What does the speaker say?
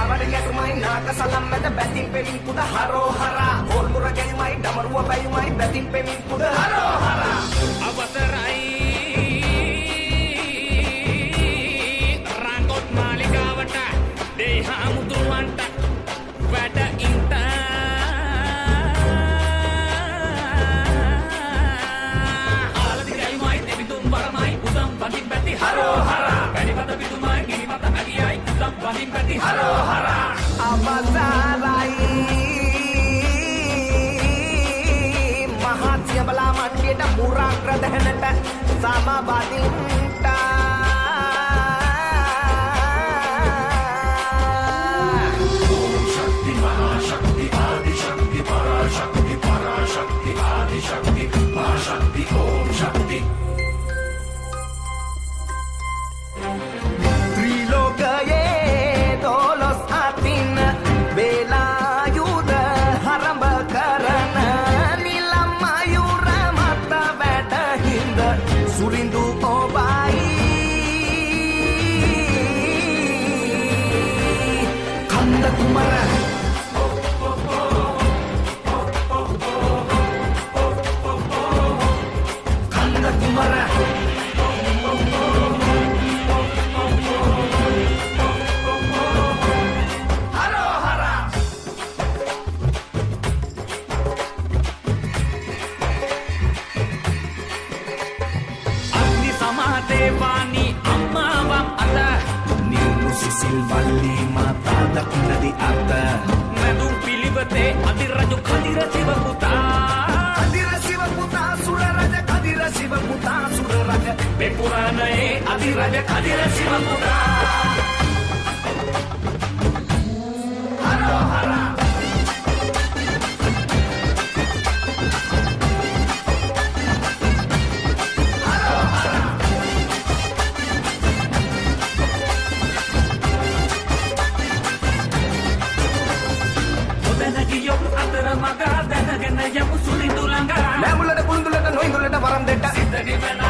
වඩගැටුමයි නාග සලම් මැද බැතින් පෙමින් පුද හරෝහරා හෝල් මුර ගැයුමයි ඩමරුව බැයුමයි බැතින් පෙමින් පුද හරෝහරා අවසරයි රංගොත් මාලිගාවට දේහා මුදුන්වන්ට වැඩ ඉන්ට ආලදි ගැයුමයි දෙවිතුම් වරමයි උදම් වදින් බැති හරෝහරා වැඩිපත පිටුමයි ගිනිමත අගියයි උදම් වදින් බැති හරෝහරා අවසරයි මහත්ය බලා මණ්ඩියට මුරාග්‍ර දහනට සමබදින්ට ओम शक्ति महाशक्ति आदिशक्ति पराशक्ति पराशक्ति आदिशक्ति महाशक्ति ओम शक्ति ත්‍රිලෝකයේ දොළොස් අතින් වේලායුධ හරඹ කරන නිලම් මයුර මත වැඩහිඳ සුරිඳු ඔබයි කන්ද කුමර කන්ද කුමර අග්නි සමාදේවානි අම්මාවම් අත නිව්මු සිසිල් වල්ලි මාතා දකුණදි අත මැදුම් පිළිවෙතේ අධිරජු කදිර සිව පුතා කදිර සිව පුතා සුර රජ කදිර සිව පුතා සුර රජ මේ පුරාණයේ අධිරජ කදිර සිව පුතා හරෝහරා ඔතන ගියොත් අතර මග දැනගෙන යමු සුලිඳු ළඟ නෑමුලට පුඳුලට නොයිඳුලට වරම් දෙට සිතනි වෙන